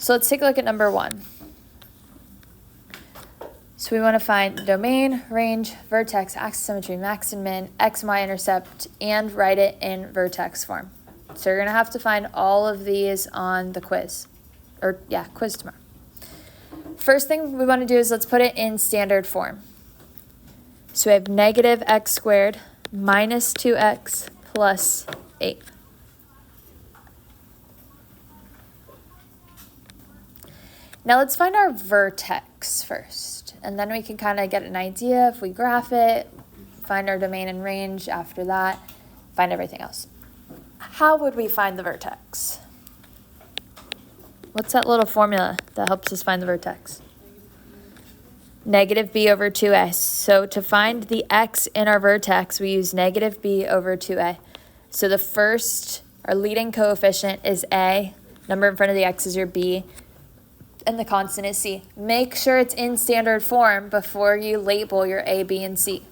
So let's take a look at number 1. So we want to find domain, range, vertex, axis symmetry, max and min, x and y intercept, and write it in vertex form. So you're going to have to find all of these on the quiz. Quiz tomorrow. First thing we want to do is let's put it in standard form. So we have negative x squared minus 2x plus 8. Now let's find our vertex first, and then we can kind of get an idea if we graph it, find our domain and range after that, find everything else. How would we find the vertex? What's that little formula that helps us find the vertex? Negative b over 2a. So to find the x in our vertex, we use negative b over 2a. So the first, our leading coefficient is a, number in front of the x is your b, and the constant is c. Make sure it's in standard form before you label your a, b, and c.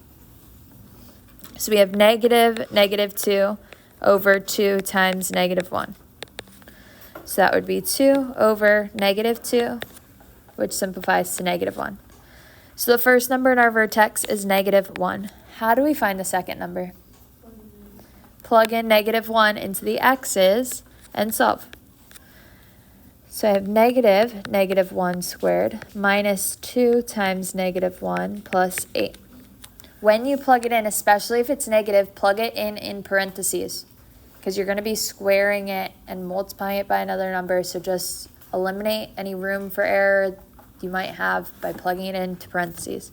So we have negative 2 over 2 times negative 1. So that would be 2 over negative 2, which simplifies to negative 1. So the first number in our vertex is negative 1. How do we find the second number? Plug in negative 1 into the x's and solve. So I have negative 1 squared minus 2 times negative 1 plus 8. When you plug it in, especially if it's negative, plug it in parentheses, because you're going to be squaring it and multiplying it by another number. So just eliminate any room for error you might have by plugging it into parentheses.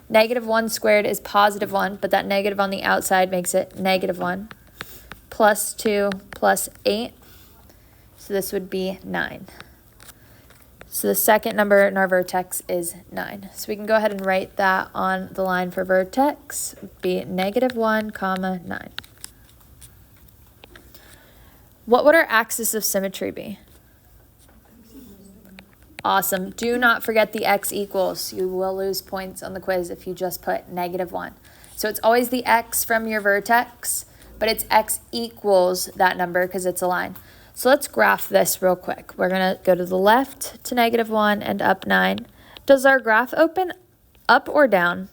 Negative 1 squared is positive 1, but that negative on the outside makes it negative 1. Plus 2 plus 8. So this would be 9. So the second number in our vertex is 9. So we can go ahead and write that on the line for vertex. It would be negative 1, comma 9. What would our axis of symmetry be? Awesome. Do not forget the x equals. You will lose points on the quiz if you just put negative 1. So it's always the x from your vertex, but it's x equals that number because it's a line. So let's graph this real quick. We're going to go to the left to negative 1 and up 9. Does our graph open up or down?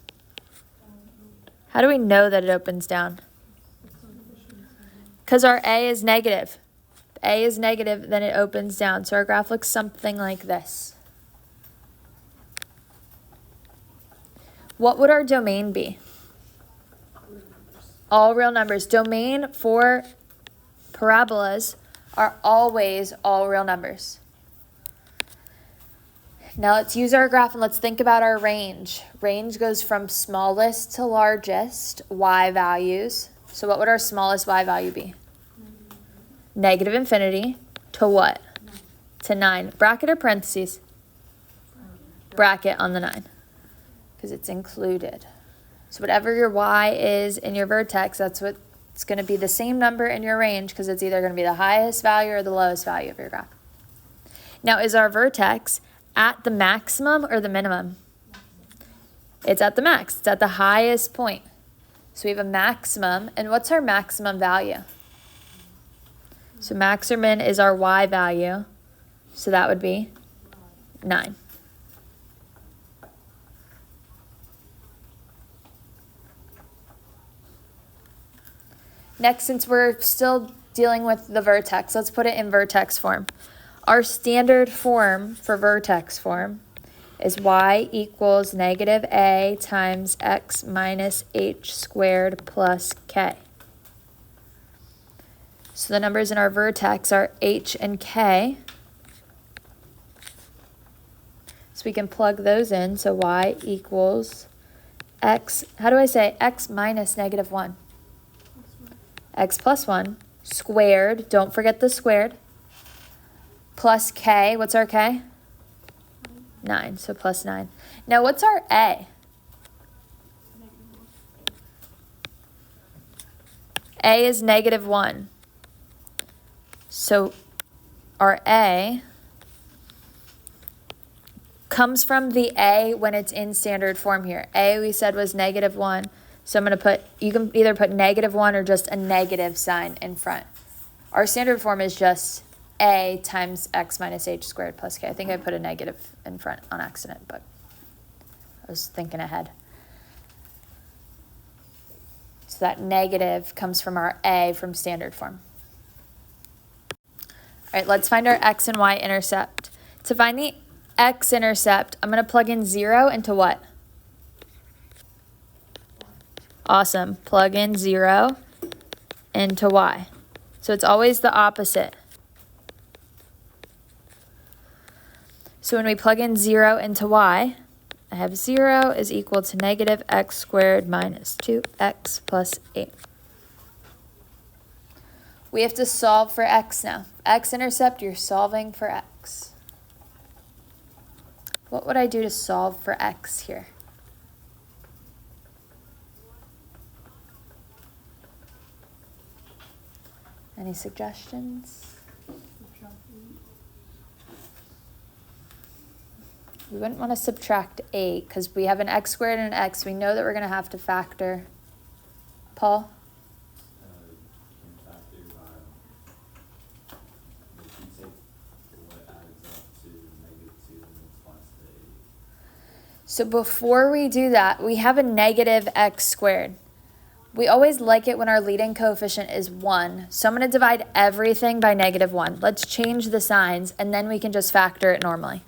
How do we know that it opens down? Because our a is negative. A is negative, then it opens down. So our graph looks something like this. What would our domain be? All real numbers. Domain for parabolas are always all real numbers. Now let's use our graph and let's think about our range. Range goes from smallest to largest y values. So what would our smallest y value be? Negative infinity to what? 9. To 9. Bracket or parentheses? Bracket on the 9, because it's included. So whatever your y is in your vertex, that's what it's going to be, the same number in your range, because it's either going to be the highest value or the lowest value of your graph. Now, is our vertex at the maximum or the minimum? It's at the max. It's at the highest point. So we have a maximum. And what's our maximum value? So max or min is our y value. So that would be 9. Next, since we're still dealing with the vertex, let's put it in vertex form. Our standard form for vertex form is y equals negative a times x minus h squared plus k. So the numbers in our vertex are h and k. So we can plug those in. So y equals x, how do I say x minus negative 1? X plus 1 squared, don't forget the squared, plus k, what's our k? 9, so plus 9. Now what's our a? A is negative 1. So our a comes from the a when it's in standard form here. A we said was negative 1. So I'm going to put, you can either put negative 1 or just a negative sign in front. Our standard form is just a times x minus h squared plus k. I think I put a negative in front on accident, but I was thinking ahead. So that negative comes from our a from standard form. All right, let's find our x and y intercept. To find the x-intercept, I'm going to plug in 0 into what? Awesome. Plug in 0 into y. So it's always the opposite. So when we plug in 0 into y, I have 0 is equal to negative x squared minus 2x plus 8. We have to solve for x now. X-intercept, you're solving for x. What would I do to solve for x here? Any suggestions? We wouldn't want to subtract 8 because we have an x squared and an x. We know that we're going to have to factor. Paul? So before we do that, we have a negative x squared. We always like it when our leading coefficient is 1. So I'm going to divide everything by negative 1. Let's change the signs, and then we can just factor it normally.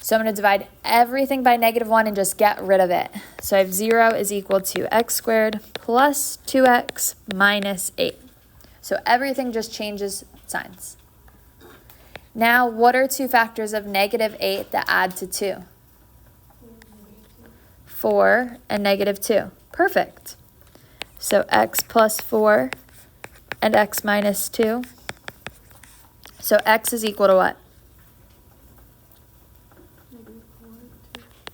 So I'm going to divide everything by negative 1 and just get rid of it. So I have 0 is equal to x squared plus 2x minus 8. So everything just changes signs. Now, what are two factors of negative 8 that add to 2? 4 and negative 2. Perfect. So x plus 4 and x minus 2. So x is equal to what?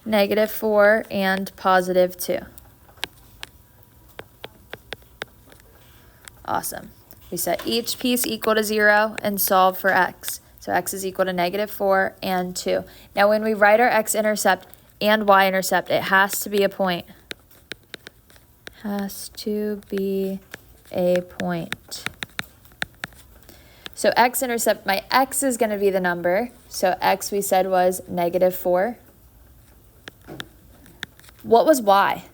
Negative 4 and positive 2. Awesome. We set each piece equal to 0 and solve for x. So x is equal to negative 4 and 2. Now when we write our x-intercept and y-intercept, it has to be a point. Has to be a point. So x-intercept, my x is going to be the number. So x we said was negative 4. What was y?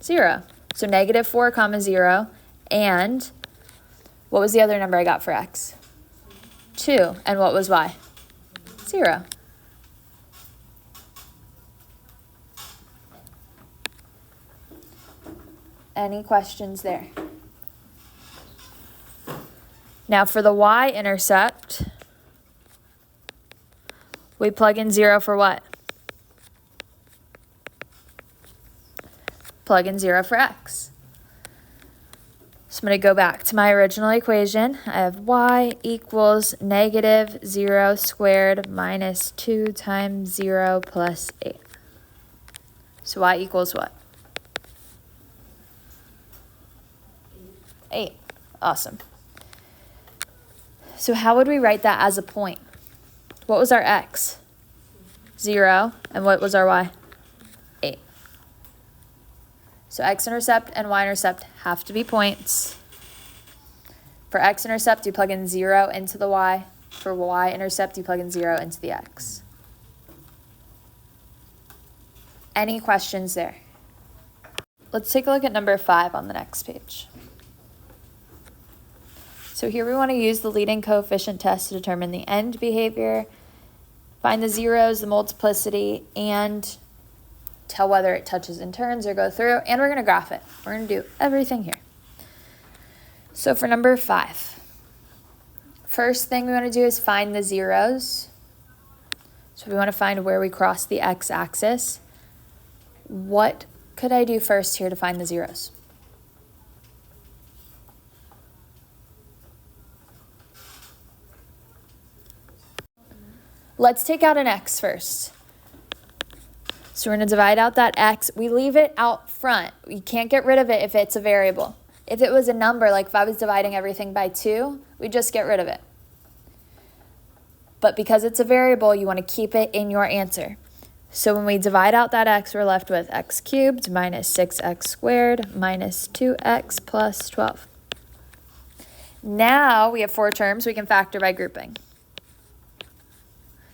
0. So negative 4 comma 0. And what was the other number I got for x? 2. And what was y? 0. Any questions there? Now for the y-intercept, we plug in 0 for what? Plug in 0 for x. So I'm going to go back to my original equation. I have y equals negative 0 squared minus 2 times 0 plus 8. So y equals what? 8. Awesome. So how would we write that as a point? What was our x? 0. And what was our y? 8. So x-intercept and y-intercept have to be points. For x-intercept, you plug in 0 into the y. For y-intercept, you plug in 0 into the x. Any questions there? Let's take a look at number 5 on the next page. So here we want to use the leading coefficient test to determine the end behavior, find the zeros, the multiplicity, and tell whether it touches and turns or go through, and we're going to graph it. We're going to do everything here. So for number 5, first thing we want to do is find the zeros. So we want to find where we cross the x-axis. What could I do first here to find the zeros? Let's take out an x first. So we're going to divide out that x. We leave it out front. You can't get rid of it if it's a variable. If it was a number, like if I was dividing everything by 2, we'd just get rid of it. But because it's a variable, you want to keep it in your answer. So when we divide out that x, we're left with x cubed minus 6x squared minus 2x plus 12. Now we have 4 terms, we can factor by grouping.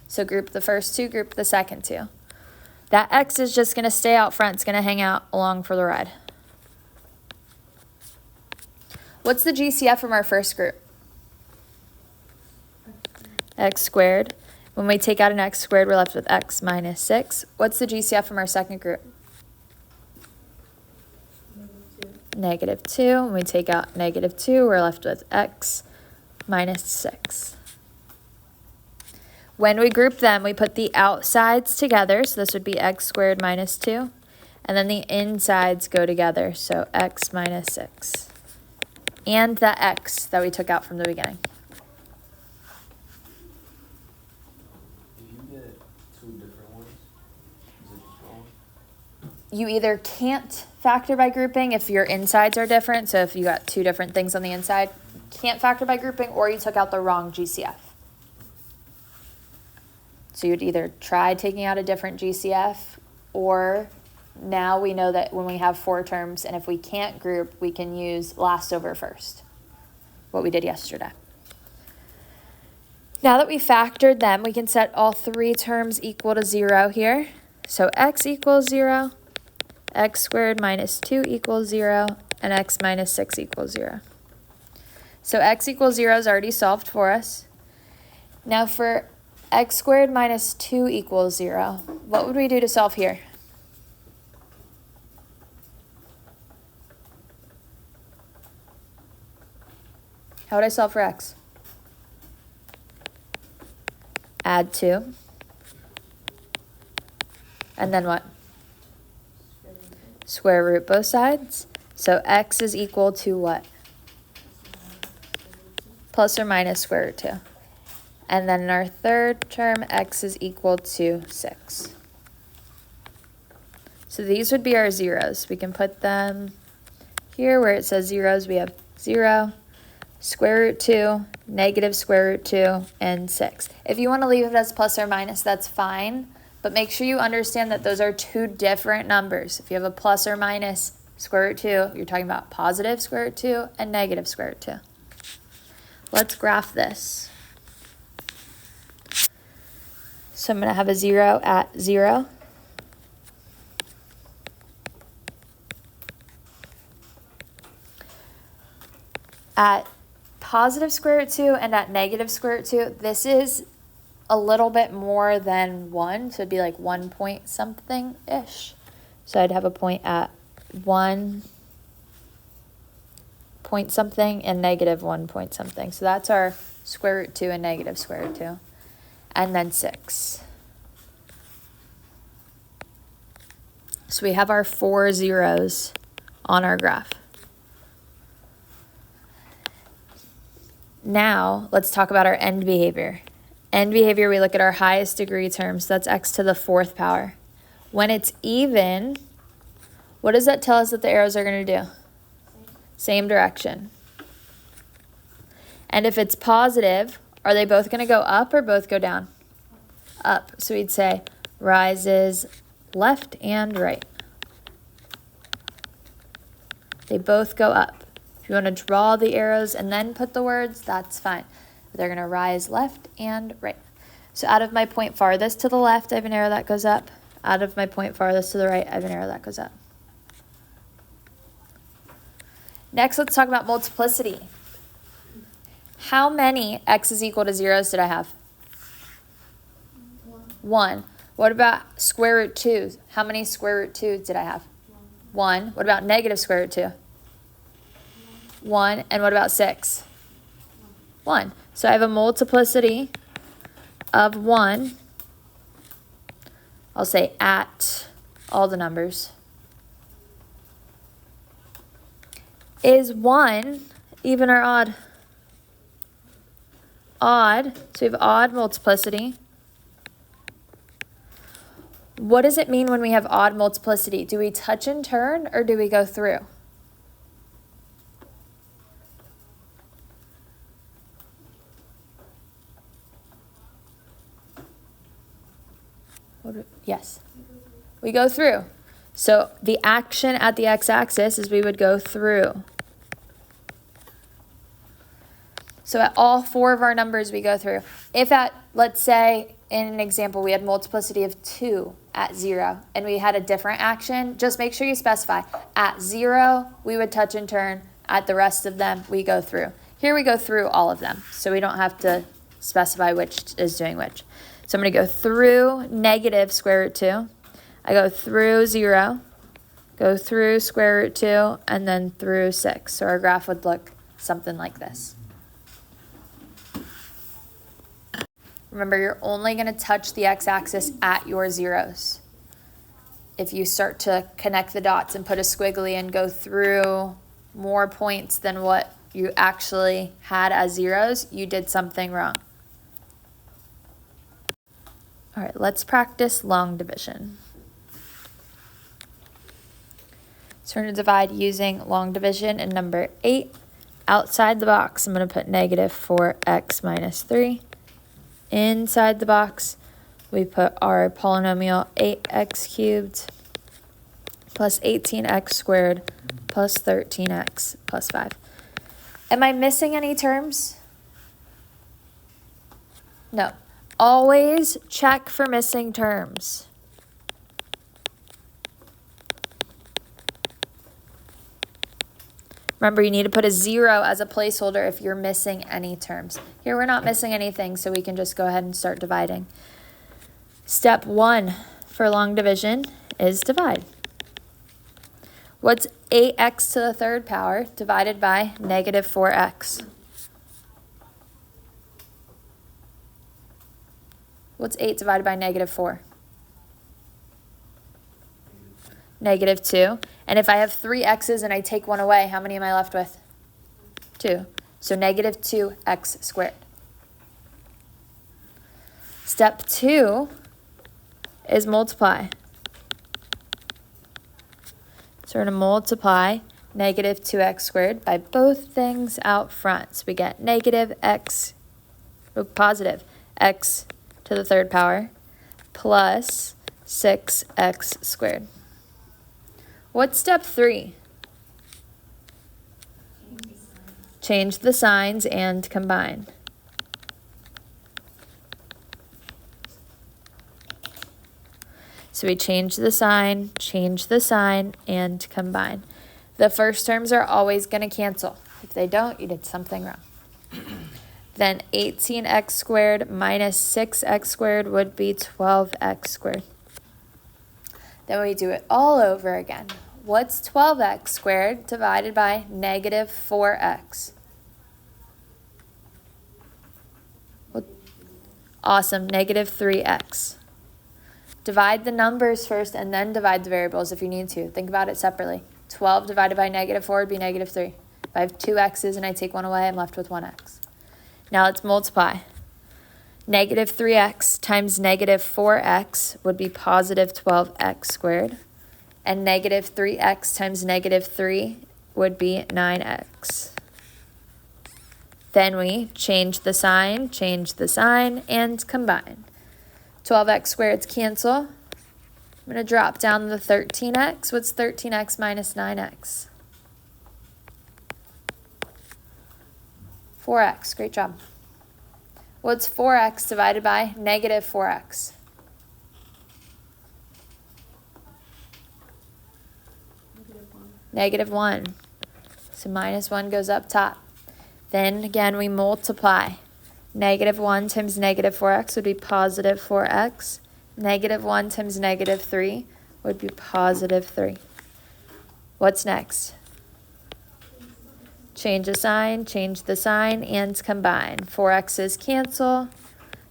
So group the first 2, group the second 2. That x is just going to stay out front, it's going to hang out along for the ride. What's the GCF from our first group? X squared. When we take out an x squared, we're left with x minus 6. What's the GCF from our second group? Negative 2. When we take out negative 2, we're left with x minus 6. When we group them, we put the outsides together, so this would be x squared minus 2. And then the insides go together, so x minus 6. And the x that we took out from the beginning. If you get 2 different ones, is it just wrong? You either can't factor by grouping if your insides are different, so if you got 2 different things on the inside, can't factor by grouping, or you took out the wrong GCF. So you'd either try taking out a different GCF, or now we know that when we have 4 terms, and if we can't group, we can use last over first, what we did yesterday. Now that we factored them, we can set all 3 terms equal to 0 here. So x equals 0, x squared minus 2 equals 0, and x minus 6 equals 0. So x equals 0 is already solved for us. Now for x squared minus 2 equals 0, what would we do to solve here? How would I solve for x? Add 2. And then what? Square root both sides. So x is equal to what? Plus or minus square root 2. And then in our third term, x is equal to 6. So these would be our zeros. We can put them here where it says zeros. We have 0, square root 2, negative square root 2, and 6. If you want to leave it as plus or minus, that's fine. But make sure you understand that those are 2 different numbers. If you have a plus or minus square root 2, you're talking about positive square root 2 and negative square root 2. Let's graph this. So I'm going to have a 0 at 0. At positive square root 2 and at negative square root 2, this is a little bit more than 1, so it'd be like 1 point something-ish. So I'd have a point at 1 point something and negative 1 point something. So that's our square root 2 and negative square root 2. And then 6. So we have our 4 zeros on our graph. Now, let's talk about our end behavior. End behavior, we look at our highest degree terms. So that's x to the 4th power. When it's even, what does that tell us that the arrows are going to do? Same direction. And if it's positive, are they both going to go up or both go down? Up. So we'd say rises left and right. They both go up. If you want to draw the arrows and then put the words, that's fine. But they're going to rise left and right. So out of my point farthest to the left, I have an arrow that goes up. Out of my point farthest to the right, I have an arrow that goes up. Next, let's talk about multiplicity. How many x is equal to zeros did I have? 1. What about square root 2? How many square root 2 did I have? 1. What about negative square root 2? 1. And what about 6? 1. So I have a multiplicity of 1. I'll say at all the numbers. Is 1 even or odd? Odd. So we have odd multiplicity. What does it mean when we have odd multiplicity? Do we touch and turn or do we go through? Yes. We go through. So the action at the x-axis is we would go through. So at all 4 of our numbers we go through. If at, let's say, in an example, we had multiplicity of 2 at 0, and we had a different action, just make sure you specify. At 0, we would touch and turn. At the rest of them, we go through. Here we go through all of them, so we don't have to specify which is doing which. So I'm going to go through negative square root 2. I go through 0, go through square root 2, and then through 6. So our graph would look something like this. Remember, you're only going to touch the x-axis at your zeros. If you start to connect the dots and put a squiggly and go through more points than what you actually had as zeros, you did something wrong. All right, let's practice long division. So we're going to divide using long division in number 8. Outside the box, I'm going to put negative 4x minus 3. Inside the box, we put our polynomial 8x cubed plus 18x squared plus 13x plus 5. Am I missing any terms? No. Always check for missing terms. Remember, you need to put a 0 as a placeholder if you're missing any terms. Here we're not missing anything, so we can just go ahead and start dividing. Step 1 for long division is divide. What's 8x to the third power divided by negative 4x? What's 8 divided by negative 4? Negative 2. And if I have 3 x's and I take 1 away, how many am I left with? 2. So negative 2x squared. Step 2 is multiply. So we're going to multiply negative 2x squared by both things out front. So we get negative positive x to the third power plus 6x squared. What's step 3? Change the signs and combine. So we change the sign, and combine. The first terms are always going to cancel. If they don't, you did something wrong. Then 18x squared minus 6x squared would be 12x squared. Then we do it all over again. What's 12x squared divided by negative 4x? Awesome, negative 3x. Divide the numbers first and then divide the variables if you need to. Think about it separately. 12 divided by negative 4 would be negative 3. If I have 2 x's and I take 1 away, I'm left with 1x. Now let's multiply. Negative 3x times negative 4x would be positive 12x squared. And negative 3x times negative 3 would be 9x. Then we change the sign, and combine. 12x squareds cancel. I'm going to drop down the 13x. What's 13x minus 9x? 4x. Great job. What's 4x divided by negative 4x? Negative 1. So minus 1 goes up top. Then again we multiply. Negative 1 times negative 4x would be positive 4x. Negative 1 times negative 3 would be positive 3. What's next? Change the sign, and combine. 4x's cancel.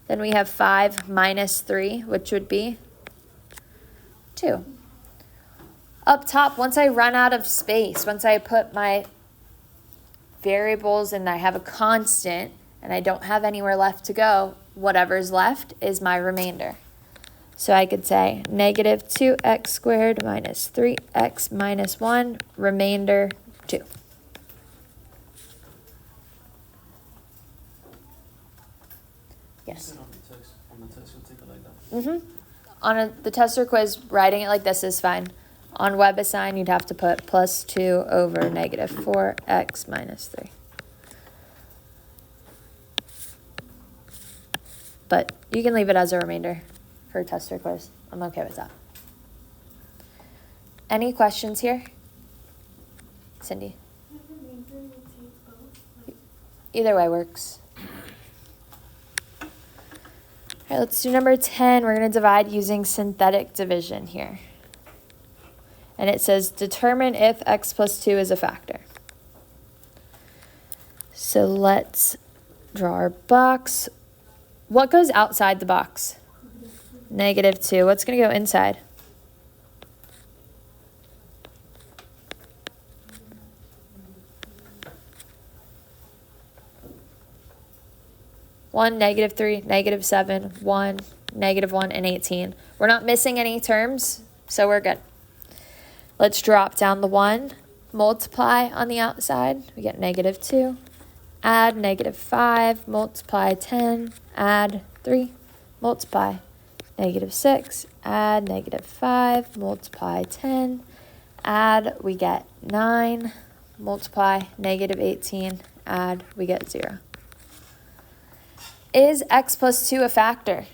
Then we have 5 minus 3, which would be 2. Up top, once I run out of space, once I put my variables and I have a constant and I don't have anywhere left to go, whatever's left is my remainder. So I could say negative 2x squared minus 3x minus 1, remainder 2. Yes? On the test, you'll take it like that? Mm-hmm. On the test or quiz, writing it like this is fine. On WebAssign, you'd have to put plus 2 over negative 4x minus 3. but you can leave it as a remainder for a test or quiz. I'm okay with that. Any questions here? Cindy? Either way works. All right, let's do number 10. We're going to divide using synthetic division here. And it says determine if x plus 2 is a factor. So let's draw our box. What goes outside the box? -2. What's going to go inside? -1, -3, -7, 1, -1, and 18. We're not missing any terms, so we're good. Let's drop down the 1, multiply on the outside. We get -2. Add -5, multiply 10, add 3, multiply -6, add -5, multiply 10, add, we get 9, multiply -18, add, we get 0. Is x plus 2 a factor?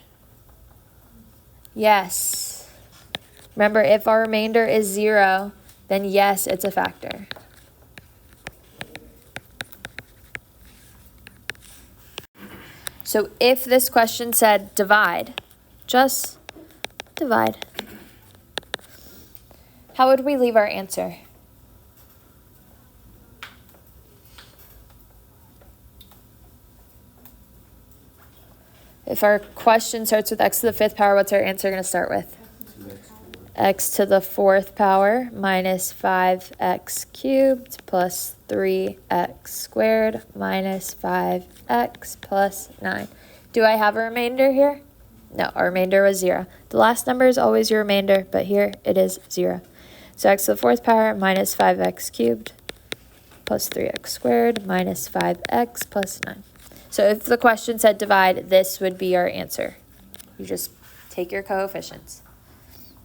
Yes. Remember, if our remainder is 0, then yes, it's a factor. So if this question said divide, just divide. How would we leave our answer? If our question starts with x to the 5th power, what's our answer going to start with? X to the 4th power minus 5x cubed plus 3x squared minus 5x plus 9. Do I have a remainder here? No, our remainder was 0. The last number is always your remainder, but here it is 0. So x to the 4th power minus 5x cubed plus 3x squared minus 5x plus 9. So if the question said divide, this would be our answer. You just take your coefficients.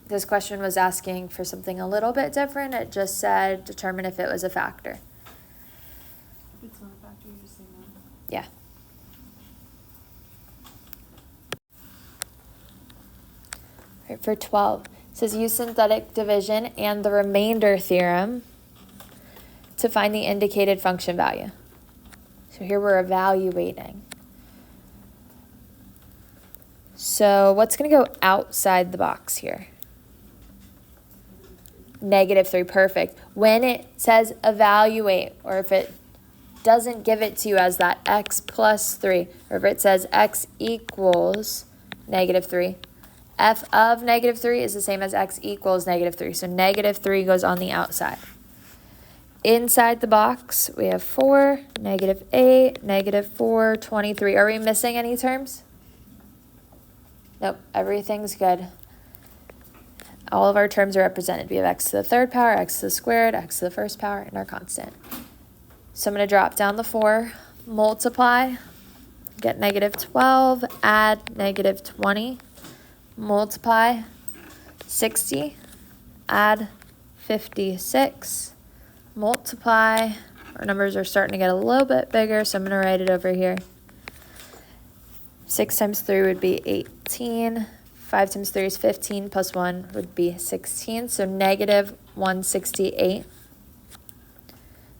This question was asking for something a little bit different. It just said determine if it was a factor. If it's not a factor, you just say no. Yeah. All right, for 12, it says use synthetic division and the remainder theorem to find the indicated function value. So here we're evaluating. So what's going to go outside the box here? -3, perfect. When it says evaluate, or if it doesn't give it to you as that x plus 3, or if it says x equals -3, f of -3 is the same as x equals -3. So -3 goes on the outside. Inside the box, we have 4, -8, -4, 23. Are we missing any terms? Nope, everything's good. All of our terms are represented. We have x to the 3rd power, x to the squared, x to the 1st power, and our constant. So I'm going to drop down the 4, multiply, get -12, add -20, multiply 60, add 56, multiply. Our numbers are starting to get a little bit bigger, so I'm going to write it over here. 6 times 3 would be 18. 5 times 3 is 15, plus 1 would be 16, so -168.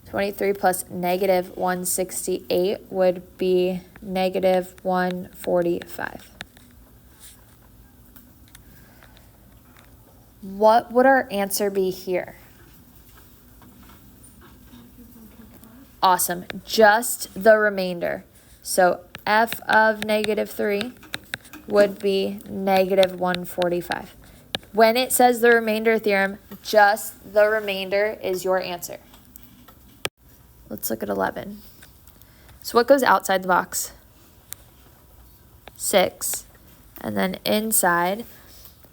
23 plus -168 would be -145. What would our answer be here? Awesome, just the remainder. So f of -3 would be -145. When it says the remainder theorem, just the remainder is your answer. Let's look at 11. So what goes outside the box? 6. And then inside,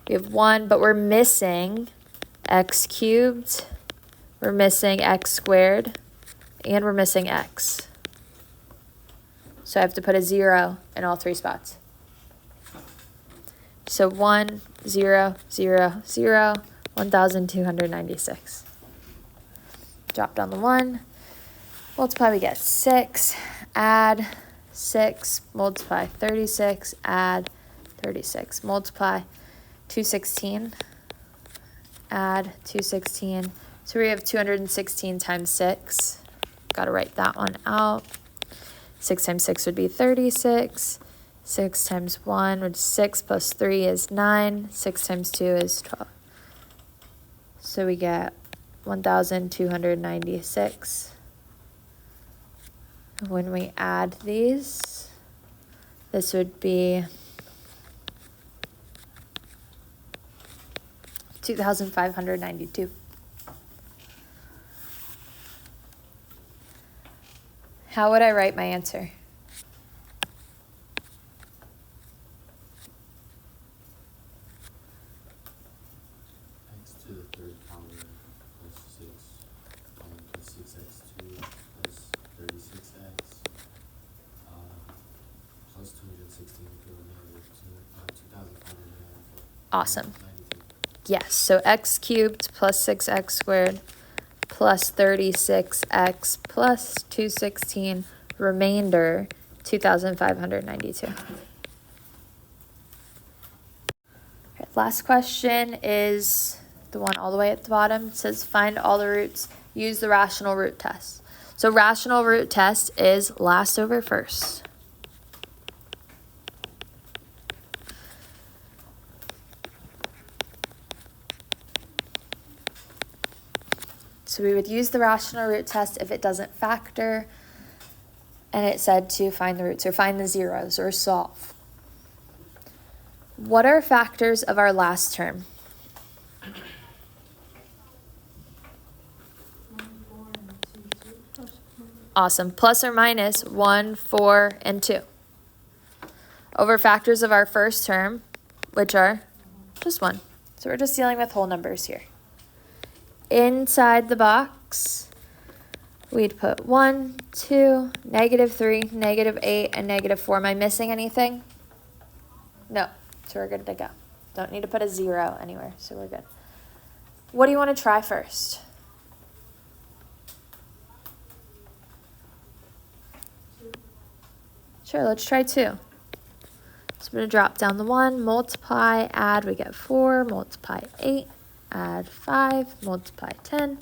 we have 1, but we're missing x cubed, we're missing x squared, and we're missing x. So I have to put a 0 in all 3 spots. So 1, 0, 0, 0, 1,296. Drop down the 1. Multiply, we get 6. Add 6, multiply 36, add 36, multiply 216, add 216. So we have 216 times 6. Got to write that one out. 6 times 6 would be 36. 6 times 1 would 6 plus 3 is 9. 6 times 2 is 12. So we get 1,296. When we add these, this would be 2,592. How would I write my answer? X to the third power plus 6, plus 6x2 plus 36x, plus 216 to the negative 2,594. Awesome. Yes, so x cubed plus 6x squared plus 36x plus 216, remainder 2,592. Okay, last question is the one all the way at the bottom. It says find all the roots, use the rational root test. So rational root test is last over first. So we would use the rational root test if it doesn't factor, and it said to find the roots or find the zeros or solve. What are factors of our last term? 1, 4, and 2, 2. Awesome. Plus or minus 1, 4, and 2. Over factors of our first term, which are just 1. So we're just dealing with whole numbers here. Inside the box, we'd put 1, 2, -3, -8, and -4. Am I missing anything? No. So we're good to go. Don't need to put a 0 anywhere, so we're good. What do you want to try first? Sure, let's try 2. So I'm going to drop down the 1, multiply, add, we get 4, multiply 8, add 5, multiply 10,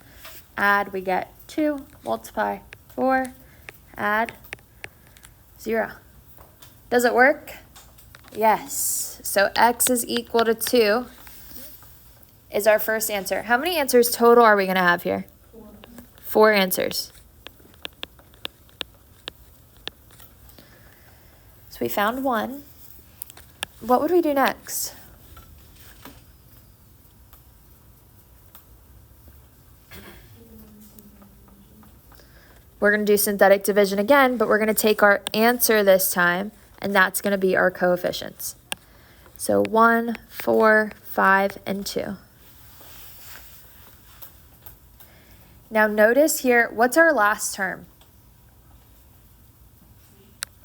add, we get 2, multiply 4, add 0. Does it work? Yes. So x is equal to 2 is our first answer. How many answers total are we going to have here? 4 answers. So we found 1. What would we do next? We're going to do synthetic division again, but we're going to take our answer this time, and that's going to be our coefficients. So 1, 4, 5, and 2. Now notice here, what's our last term?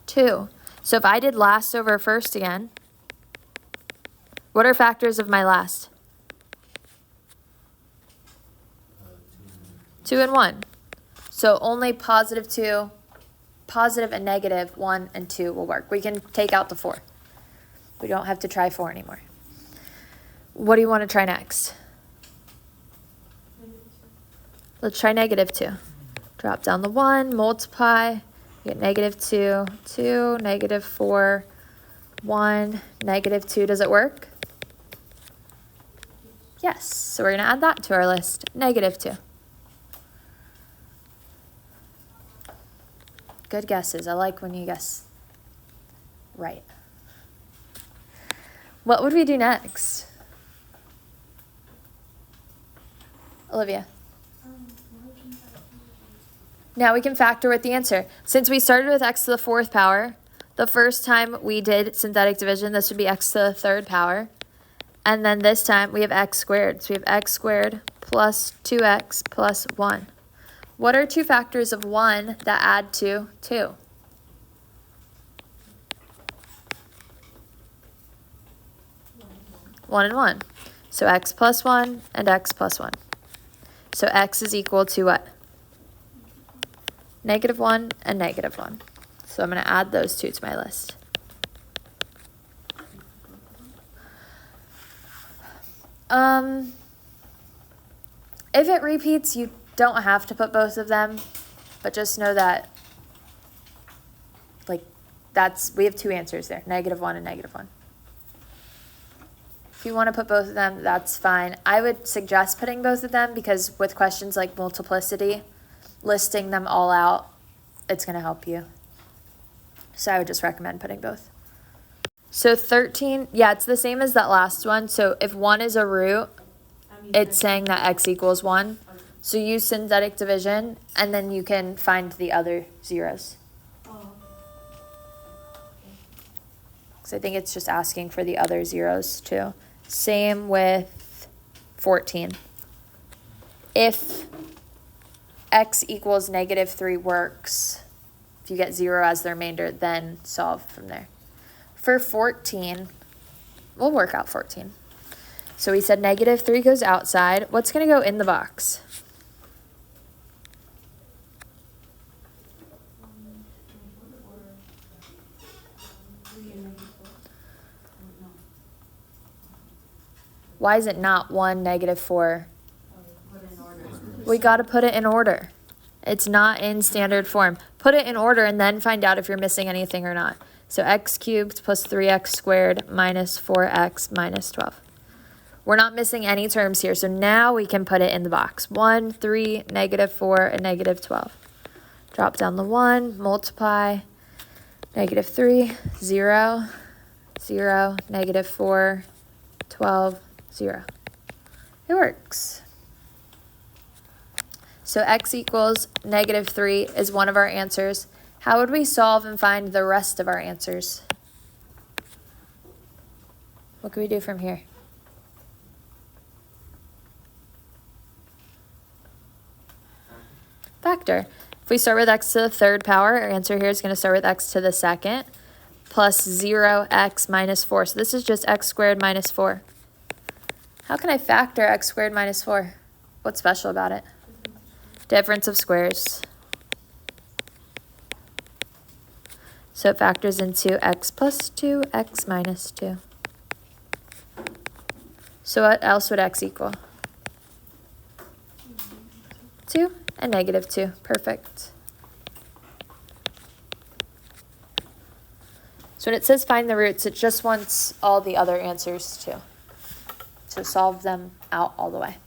2. So if I did last over first again, what are factors of my last? 2 and 1. So only positive 2, positive and negative 1 and 2 will work. We can take out the 4. We don't have to try 4 anymore. What do you want to try next? Let's try -2. Drop down the 1, multiply, get -2, 2, -4, 1, -2. Does it work? Yes. So we're going to add that to our list, -2. Good guesses. I like when you guess right. What would we do next? Olivia? Now we can factor with the answer. Since we started with x to the 4th power, the first time we did synthetic division, this would be x to the 3rd power. And then this time we have x squared. So we have x squared plus 2x plus 1. What are 2 factors of 1 that add to 2? 1 and 1. So x plus 1 and x plus 1. So x is equal to what? -1 and -1. So I'm going to add those two to my list. If it repeats, you don't have to put both of them, but just know that, like, we have two answers there, -1 and -1. If you want to put both of them, that's fine. I would suggest putting both of them because with questions like multiplicity, listing them all out, it's going to help you. So I would just recommend putting both. So 13, yeah, it's the same as that last one. So if 1 is a root, it's saying that x equals 1. So use synthetic division, and then you can find the other zeros. Because I think it's just asking for the other zeros too. Same with 14. If x equals -3 works, if you get 0 as the remainder, then solve from there. For 14, we'll work out 14. So we said -3 goes outside. What's going to go in the box? Why is it not 1, -4? We got to put it in order. It's not in standard form. Put it in order and then find out if you're missing anything or not. So x cubed plus 3x squared minus 4x minus 12. We're not missing any terms here, so now we can put it in the box. 1, 3, -4, and -12. Drop down the 1, multiply, -3, 0, 0, -4, 12, 0. It works. So x equals -3 is one of our answers. How would we solve and find the rest of our answers? What can we do from here? Factor. If we start with x to the 3rd power, our answer here is going to start with x to the 2nd plus 0x minus 4. So this is just x squared minus 4. How can I factor x squared minus 4? What's special about it? Difference of squares. So it factors into x plus 2, x minus 2. So what else would x equal? 2 and -2. Perfect. So when it says find the roots, it just wants all the other answers too. So solve them out all the way.